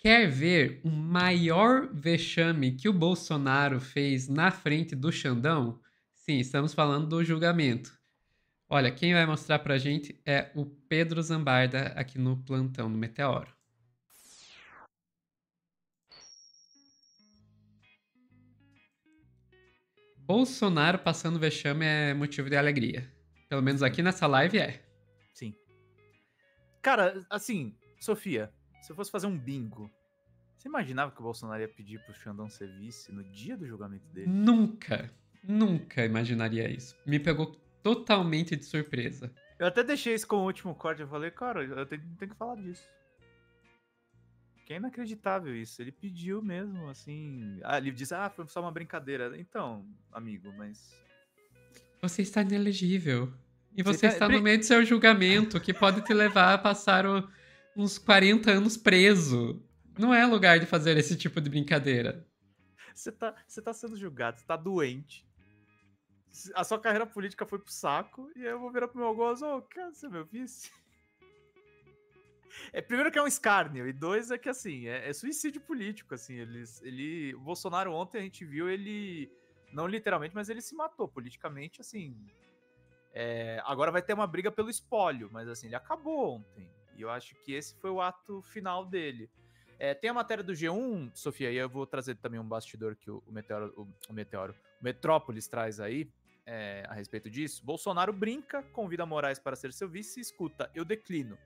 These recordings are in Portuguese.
Quer ver o maior vexame que o Bolsonaro fez na frente do Xandão? Sim, estamos falando do julgamento. Olha, quem vai mostrar pra gente é o Pedro Zambarda aqui no plantão do Meteoro. Bolsonaro passando vexame é motivo de alegria. Pelo menos Sim, aqui nessa live é. sim. Cara, assim, Sofia, se eu fosse fazer um bingo, você imaginava que o Bolsonaro ia pedir pro Xandão ser vice no dia do julgamento dele? Nunca, nunca imaginaria isso. Me pegou totalmente de surpresa. Eu até deixei isso como último corte, eu falei, cara, eu tenho que falar disso. Que é inacreditável isso. Ele pediu mesmo, assim. Ah, ele disse, foi só uma brincadeira. Então, amigo, mas. Você está inelegível. E Você você tá. está no meio do seu julgamento, que pode te levar a passar uns 40 anos preso. Não é lugar de fazer esse tipo de brincadeira. Você tá sendo julgado, você tá doente. A sua carreira política foi pro saco, e aí eu vou virar pro meu gozo, quer ser meu vice? Primeiro que é um escárnio, e dois é que, assim, é suicídio político, assim, o Bolsonaro ontem a gente viu ele, não literalmente, mas ele se matou politicamente, assim, agora vai ter uma briga pelo espólio, mas assim, ele acabou ontem. E eu acho que esse foi o ato final dele. Tem a matéria do G1, Sofia, e eu vou trazer também um bastidor que o Metrópolis traz aí a respeito disso. Bolsonaro brinca, convida Moraes para ser seu vice e escuta, eu declino.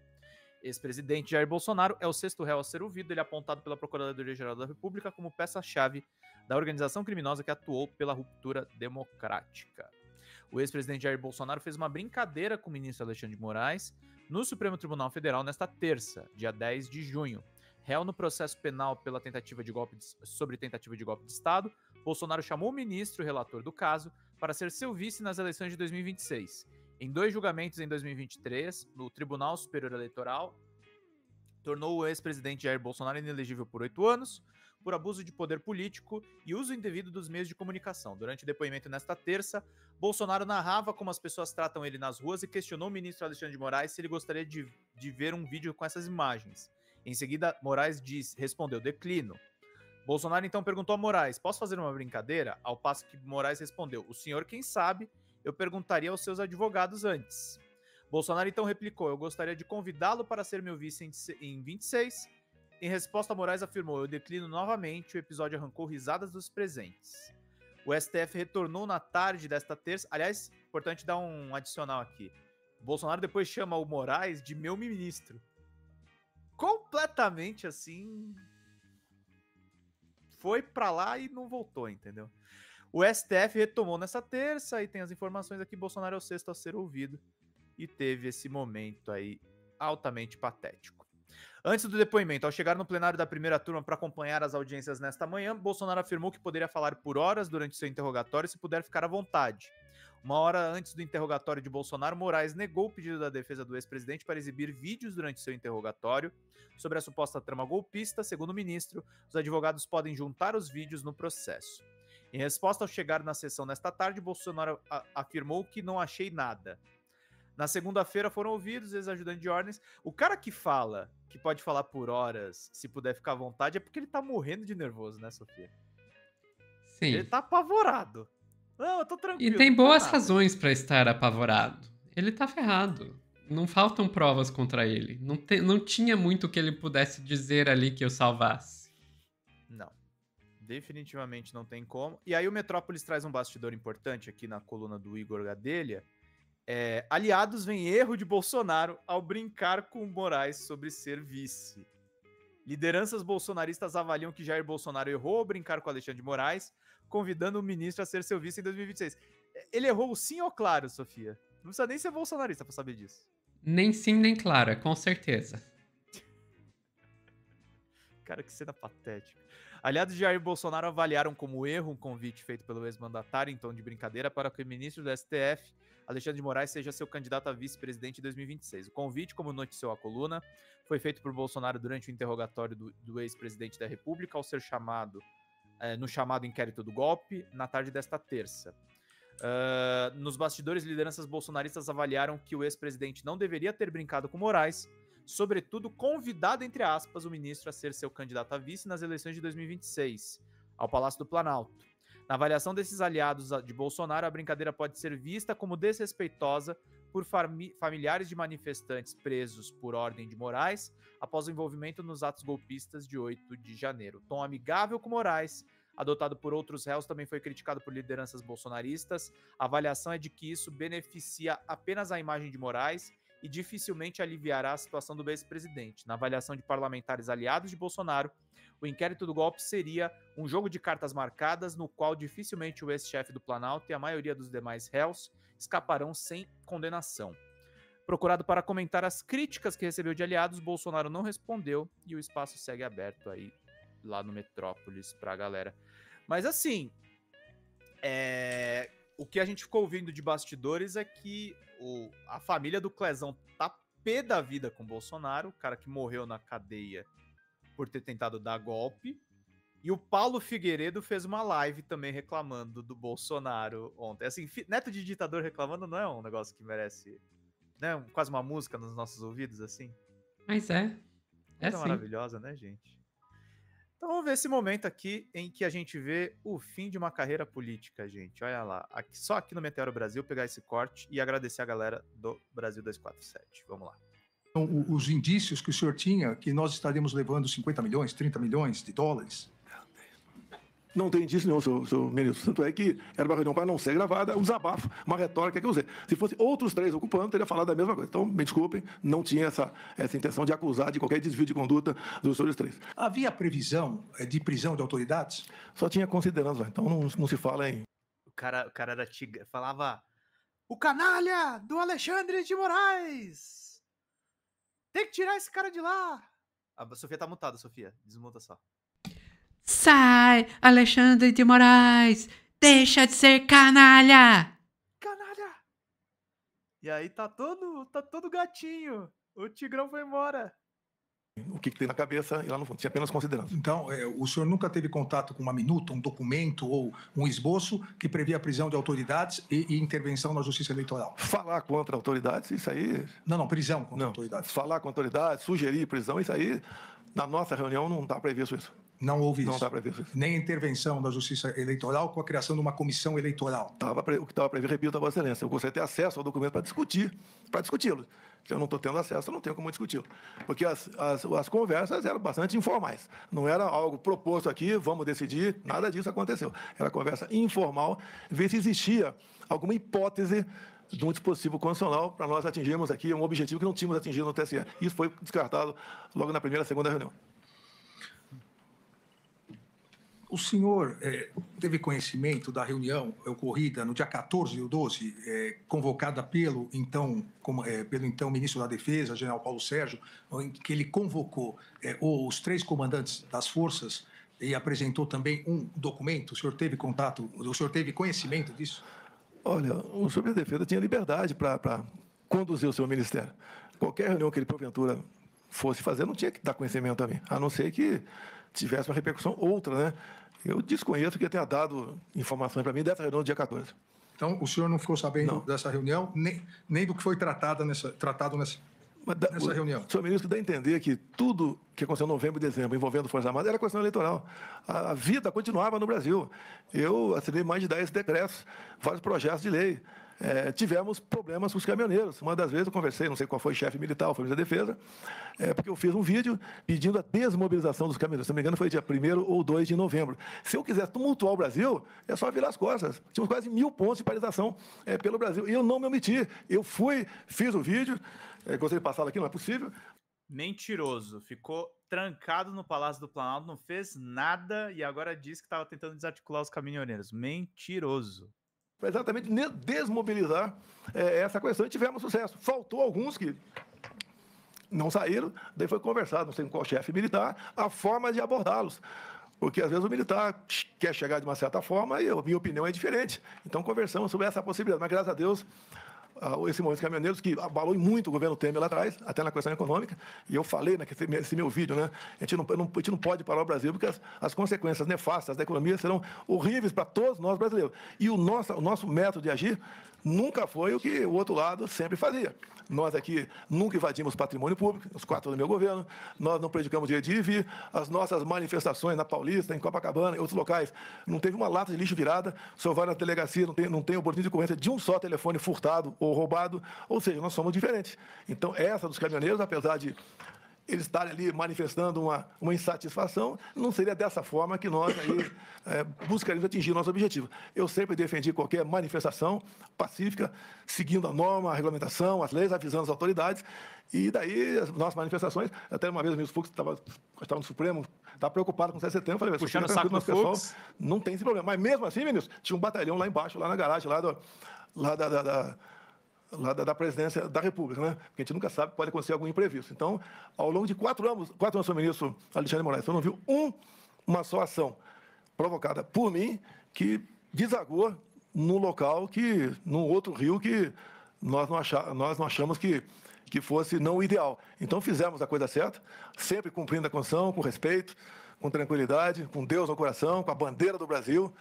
Ex-presidente Jair Bolsonaro é o sexto réu a ser ouvido, ele é apontado pela Procuradoria-Geral da República como peça-chave da organização criminosa que atuou pela ruptura democrática. O ex-presidente Jair Bolsonaro fez uma brincadeira com o ministro Alexandre de Moraes no Supremo Tribunal Federal nesta terça, dia 10 de junho. Réu no processo penal pela sobre tentativa de golpe de Estado, Bolsonaro chamou o ministro, relator do caso, para ser seu vice nas eleições de 2026. Em dois julgamentos em 2023, no Tribunal Superior Eleitoral, tornou o ex-presidente Jair Bolsonaro inelegível por 8 anos, por abuso de poder político e uso indevido dos meios de comunicação. Durante o depoimento nesta terça, Bolsonaro narrava como as pessoas tratam ele nas ruas e questionou o ministro Alexandre de Moraes se ele gostaria de ver um vídeo com essas imagens. Em seguida, Moraes respondeu, declino. Bolsonaro então perguntou a Moraes, posso fazer uma brincadeira? Ao passo que Moraes respondeu, o senhor quem sabe, eu perguntaria aos seus advogados antes. Bolsonaro então replicou, eu gostaria de convidá-lo para ser meu vice em 26. Em resposta, Moraes afirmou, eu declino novamente, o episódio arrancou risadas dos presentes. O STF retornou na tarde desta terça, aliás, importante dar um adicional aqui. Bolsonaro depois chama o Moraes de meu ministro. Completamente assim, foi pra lá e não voltou, entendeu? O STF retomou nessa terça e tem as informações aqui, Bolsonaro é o sexto a ser ouvido e teve esse momento aí altamente patético. Antes do depoimento, ao chegar no plenário da primeira turma para acompanhar as audiências nesta manhã, Bolsonaro afirmou que poderia falar por horas durante seu interrogatório se puder ficar à vontade. Uma hora antes do interrogatório de Bolsonaro, Moraes negou o pedido da defesa do ex-presidente para exibir vídeos durante seu interrogatório sobre a suposta trama golpista. Segundo o ministro, os advogados podem juntar os vídeos no processo. Em resposta ao chegar na sessão nesta tarde, Bolsonaro afirmou que não achei nada. Na segunda-feira foram ouvidos ex-ajudantes de ordens. O cara que fala, que pode falar por horas, se puder ficar à vontade, é porque ele tá morrendo de nervoso, né, Sofia? Ele Sim. tá apavorado. Não, eu tô E tranquilo, tem não tem boas nada. razões para estar apavorado. Ele tá ferrado. Não faltam provas contra ele. Não tinha muito que ele pudesse dizer ali que o salvasse. Não. Definitivamente não tem como. E aí o Metrópolis traz um bastidor importante aqui na coluna do Igor Gadelha. Aliados veem erro de Bolsonaro ao brincar com Moraes sobre ser vice. Lideranças bolsonaristas avaliam que Jair Bolsonaro errou ao brincar com Alexandre de Moraes, convidando o ministro a ser seu vice em 2026. Ele errou o sim ou claro, Sofia? Não precisa nem ser bolsonarista pra saber disso. Nem sim, nem claro, com certeza. Cara, que cena patética. Aliados de Jair Bolsonaro avaliaram como erro um convite feito pelo ex-mandatário em tom de brincadeira para que o ministro do STF, Alexandre de Moraes, seja seu candidato a vice-presidente em 2026. O convite, como noticiou a coluna, foi feito por Bolsonaro durante o interrogatório do ex-presidente da República ao ser chamado no chamado inquérito do golpe na tarde desta terça. Nos bastidores, lideranças bolsonaristas avaliaram que o ex-presidente não deveria ter brincado com Moraes, sobretudo convidado, entre aspas, o ministro a ser seu candidato a vice nas eleições de 2026, ao Palácio do Planalto. Na avaliação desses aliados de Bolsonaro, a brincadeira pode ser vista como desrespeitosa por familiares de manifestantes presos por ordem de Moraes após o envolvimento nos atos golpistas de 8 de janeiro. O tom amigável com Moraes, adotado por outros réus, também foi criticado por lideranças bolsonaristas. A avaliação é de que isso beneficia apenas a imagem de Moraes e dificilmente aliviará a situação do ex-presidente. Na avaliação de parlamentares aliados de Bolsonaro, o inquérito do golpe seria um jogo de cartas marcadas no qual dificilmente o ex-chefe do Planalto e a maioria dos demais réus escaparão sem condenação. Procurado para comentar as críticas que recebeu de aliados, Bolsonaro não respondeu e o espaço segue aberto aí lá no Metrópolis pra galera. Mas assim, o que a gente ficou ouvindo de bastidores é que a família do Clezão tá pé da vida com o Bolsonaro, o cara que morreu na cadeia por ter tentado dar golpe. E o Paulo Figueiredo fez uma live também reclamando do Bolsonaro ontem. Assim, neto de ditador reclamando não é um negócio que merece, né, quase uma música nos nossos ouvidos, assim? Mas é Coisa sim. maravilhosa, né, gente? Então vamos ver esse momento aqui em que a gente vê o fim de uma carreira política, gente. Olha lá, só aqui no Meteoro Brasil, pegar esse corte e agradecer a galera do Brasil 247. Vamos lá. Os indícios que o senhor tinha que nós estaríamos levando 50 milhões, 30 milhões de dólares? Não tem indício nenhum, senhor ministro. Tanto é que era uma reunião para não ser gravada, um desabafo, uma retórica que eu usei. Se fosse outros 3 ocupando, teria falado a mesma coisa. Então, me desculpem, não tinha essa intenção de acusar de qualquer desvio de conduta dos senhores 3. Havia previsão de prisão de autoridades? Só tinha considerando lá, então não se fala em... O cara era tigre, falava: o canalha do Alexandre de Moraes! Tem que tirar esse cara de lá! A Sofia tá mutada, Sofia. Desmuta só. Sai, Alexandre de Moraes! Deixa de ser canalha! Canalha! E aí tá todo gatinho. O Tigrão foi embora. O que tem na cabeça e lá no fundo, tinha apenas considerando. Então, o senhor nunca teve contato com uma minuta, um documento ou um esboço que previa a prisão de autoridades e intervenção na justiça eleitoral? Falar contra autoridades, isso aí... Não, prisão contra autoridades. Falar com autoridades, sugerir prisão, isso aí, na nossa reunião, não está previsto isso. Não houve isso? Não está previsto isso. Nem a intervenção da justiça eleitoral com a criação de uma comissão eleitoral? O que estava previsto, repito a Vossa Excelência, eu gostaria de ter acesso ao documento para discuti-lo. Se eu não estou tendo acesso, eu não tenho como discuti-lo. Porque as conversas eram bastante informais. Não era algo proposto aqui, vamos decidir, nada disso aconteceu. Era conversa informal, ver se existia alguma hipótese de um dispositivo constitucional para nós atingirmos aqui um objetivo que não tínhamos atingido no TSE. Isso foi descartado logo na primeira e segunda reunião. O senhor teve conhecimento da reunião ocorrida no dia 14/12, convocada pelo então ministro da Defesa, general Paulo Sérgio, em que ele convocou os 3 comandantes das forças e apresentou também um documento? O senhor teve contato, o senhor teve conhecimento disso? Olha, o senhor da Defesa tinha liberdade para conduzir o seu ministério. Qualquer reunião que ele, porventura, fosse fazer, não tinha que dar conhecimento a mim, a não ser que tivesse uma repercussão outra, né? Eu desconheço que tenha dado informações para mim dessa reunião do dia 14. Então, o senhor não ficou sabendo dessa reunião, nem do que foi tratado nessa reunião? O senhor ministro dá a entender que tudo que aconteceu em novembro e dezembro envolvendo Forças Armadas era questão eleitoral. A vida continuava no Brasil. Eu assinei mais de 10 decretos, vários projetos de lei. Tivemos problemas com os caminhoneiros. Uma das vezes eu conversei, não sei qual foi o chefe militar, foi o ministro da Defesa, porque eu fiz um vídeo pedindo a desmobilização dos caminhoneiros. Se não me engano, foi dia 1º ou 2 de novembro. Se eu quiser tumultuar o Brasil, é só virar as costas. Tínhamos quase 1000 pontos de paralisação pelo Brasil. E eu não me omiti. Eu fiz o vídeo, gostaria de passar aqui, não é possível. Mentiroso. Ficou trancado no Palácio do Planalto, não fez nada e agora diz que estava tentando desarticular os caminhoneiros. Mentiroso. Para exatamente desmobilizar essa questão, e tivemos sucesso. Faltou alguns que não saíram, daí foi conversado, não sei com qual chefe militar, a forma de abordá-los. Porque, às vezes, o militar quer chegar de uma certa forma e a minha opinião é diferente. Então, conversamos sobre essa possibilidade. Mas, graças a Deus, esse movimento de caminhoneiros que abalou muito o governo Temer lá atrás, até na questão econômica, e eu falei nesse meu vídeo, né? A gente não pode parar o Brasil, porque as consequências nefastas da economia serão horríveis para todos nós brasileiros. E o nosso método de agir nunca foi o que o outro lado sempre fazia. Nós aqui nunca invadimos patrimônio público, os 4 anos do meu governo, nós não prejudicamos o direito de ir e vir, as nossas manifestações na Paulista, em Copacabana, em outros locais, não teve uma lata de lixo virada, o senhor vai na delegacia, não tem oportunidade de ocorrência de um só telefone furtado ou roubado, ou seja, nós somos diferentes. Então, essa dos caminhoneiros, apesar de eles estarem ali manifestando uma insatisfação, não seria dessa forma que nós aí buscaríamos atingir o nosso objetivo. Eu sempre defendi qualquer manifestação pacífica, seguindo a norma, a regulamentação, as leis, avisando as autoridades, e daí as nossas manifestações, até uma vez o ministro Fux estava no Supremo, estava preocupado com o 7 de setembro, falei, puxando o saco do pessoal, Fux, não tem esse problema. Mas mesmo assim, ministro, tinha um batalhão lá embaixo, lá na garagem, lá da presidência da República, né? Porque a gente nunca sabe, pode acontecer algum imprevisto. Então, ao longo de 4 anos, o ministro Alexandre de Moraes, eu não viu uma só ação provocada por mim que desagou num local num outro rio que nós não achamos que fosse não o ideal. Então, fizemos a coisa certa, sempre cumprindo a Constituição, com respeito, com tranquilidade, com Deus no coração, com a bandeira do Brasil,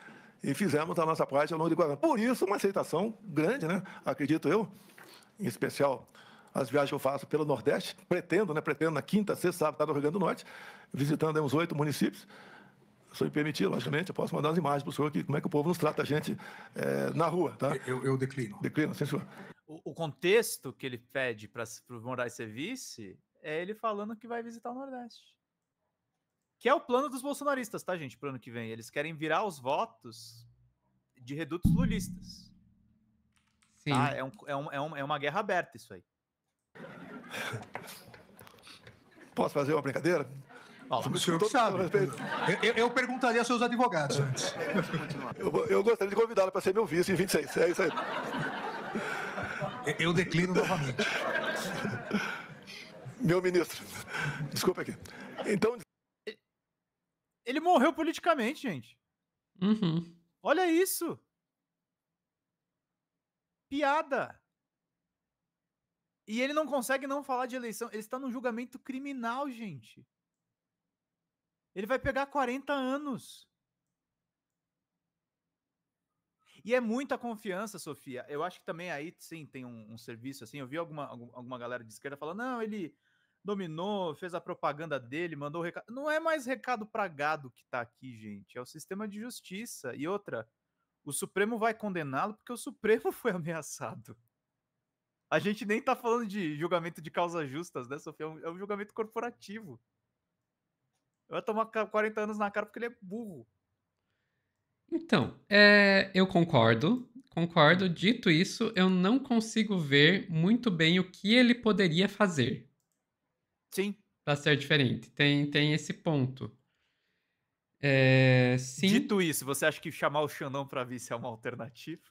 e fizemos a nossa parte ao longo de 4 anos. Por isso, uma aceitação grande, né? Acredito eu, em especial as viagens que eu faço pelo Nordeste, pretendo na quinta, sexta, sábado, estar no Rio Grande do Norte, visitando uns 8 municípios. Se me permitir, logicamente, eu posso mandar umas imagens para o senhor aqui, como é que o povo nos trata a gente na rua, tá? Eu declino. Declino, sim, senhor. O contexto que ele pede para o Moraes ser vice é ele falando que vai visitar o Nordeste. Que é o plano dos bolsonaristas, tá, gente? Pro ano que vem. Eles querem virar os votos de redutos lulistas. Sim. Tá? É uma guerra aberta isso aí. Posso fazer uma brincadeira? O senhor que sabe. Eu perguntaria aos seus advogados antes. Eu gostaria de convidá-lo para ser meu vice em 26. É isso aí. Eu declino novamente. Meu ministro. Desculpa aqui. Então... Ele morreu politicamente, gente. Uhum. Olha isso. Piada. E ele não consegue não falar de eleição. Ele está num julgamento criminal, gente. Ele vai pegar 40 anos. E é muita confiança, Sofia. Eu acho que também aí, sim, tem um serviço assim. Eu vi alguma galera de esquerda falando, não, ele dominou, fez a propaganda dele, mandou o recado. Não é mais recado pra gado que tá aqui, gente. É o sistema de justiça. E outra, o Supremo vai condená-lo porque o Supremo foi ameaçado. A gente nem tá falando de julgamento de causas justas, né, Sofia? É um julgamento corporativo. Vai tomar 40 anos na cara porque ele é burro. Então, eu concordo. Dito isso, eu não consigo ver muito bem o que ele poderia fazer. Sim. Para ser diferente. Tem esse ponto. Sim. Dito isso, você acha que chamar o Xandão para vice é uma alternativa?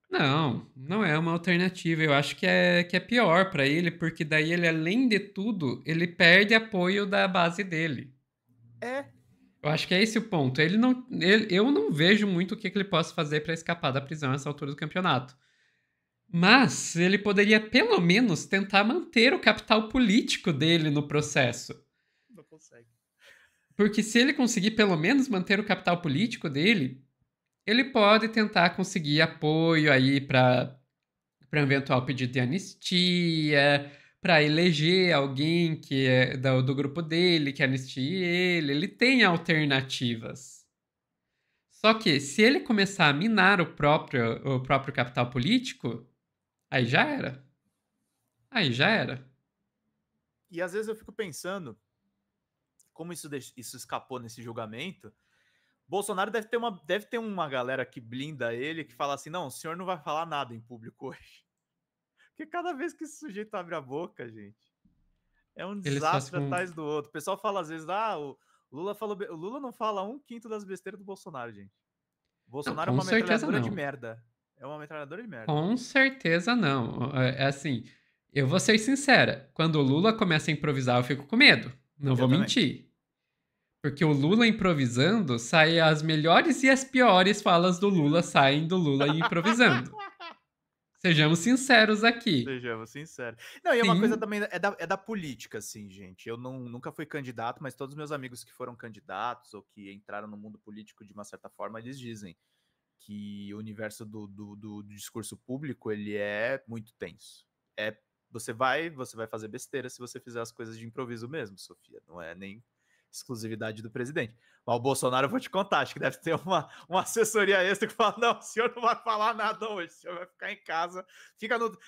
Não é uma alternativa. Eu acho que é pior para ele, porque daí ele, além de tudo, ele perde apoio da base dele. Eu acho que é esse o ponto. Eu não vejo muito o que ele possa fazer para escapar da prisão nessa altura do campeonato. Mas ele poderia, pelo menos, tentar manter o capital político dele no processo. Não consegue. Porque se ele conseguir, pelo menos, manter o capital político dele, ele pode tentar conseguir apoio aí para um eventual pedido de anistia, para eleger alguém que é do grupo dele, que anistie ele. Ele tem alternativas. Só que, se ele começar a minar o próprio capital político, aí já era. E às vezes eu fico pensando, como isso escapou nesse julgamento, Bolsonaro deve ter uma galera que blinda ele, que fala assim, não, o senhor não vai falar nada em público hoje. Porque cada vez que esse sujeito abre a boca, gente, é um desastre atrás do outro. O pessoal fala às vezes, o Lula não fala 1/5 das besteiras do Bolsonaro, gente. O Bolsonaro não, é uma metralhadora não. de merda. É uma metralhadora de merda. Com certeza não. É assim, eu vou ser sincera, quando o Lula começa a improvisar, eu fico com medo. Não vou mentir. Porque o Lula improvisando, saem as melhores e as piores falas do Lula saem do Lula improvisando. Sejamos sinceros aqui. Sejamos sinceros. Não, e é uma coisa Sim. também, é da política, assim, gente. Eu nunca fui candidato, mas todos os meus amigos que foram candidatos ou que entraram no mundo político de uma certa forma, eles dizem que o universo do discurso público, ele é muito tenso. Você vai fazer besteira se você fizer as coisas de improviso mesmo, Sofia. Não é nem exclusividade do presidente. Mas o Bolsonaro, eu vou te contar, acho que deve ter uma assessoria extra que fala: não, o senhor não vai falar nada hoje, o senhor vai ficar em casa.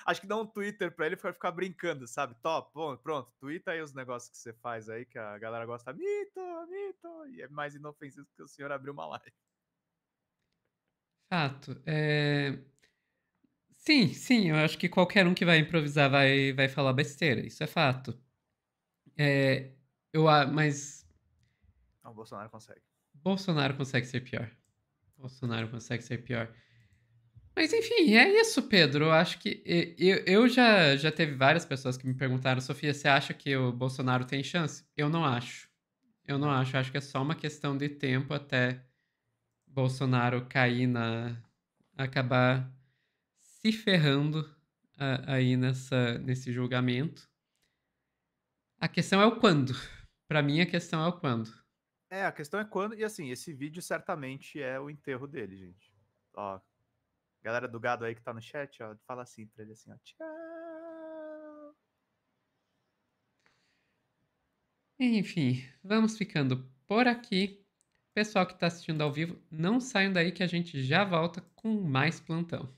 Acho que dá um Twitter pra ele pra ficar brincando, sabe? Top, bom, pronto, twitta aí os negócios que você faz aí, que a galera gosta. Mito, mito. E é mais inofensivo que o senhor abrir uma live. Fato. Sim, sim, eu acho que qualquer um que vai improvisar vai falar besteira, isso é fato. Mas Não, o Bolsonaro consegue. Bolsonaro consegue ser pior. Bolsonaro consegue ser pior. Mas enfim, é isso, Pedro. Eu acho que. Eu já teve várias pessoas que me perguntaram: Sofia, você acha que o Bolsonaro tem chance? Eu não acho. Eu não acho. Acho que é só uma questão de tempo até Bolsonaro cair acabar se ferrando aí nesse julgamento. A questão é o quando. Pra mim, a questão é o quando. A questão é quando. E assim, esse vídeo certamente é o enterro dele, gente. Ó, galera do gado aí que tá no chat, ó, fala assim pra ele assim, ó. Tchau. Enfim, vamos ficando por aqui. Pessoal que está assistindo ao vivo, não saiam daí que a gente já volta com mais plantão.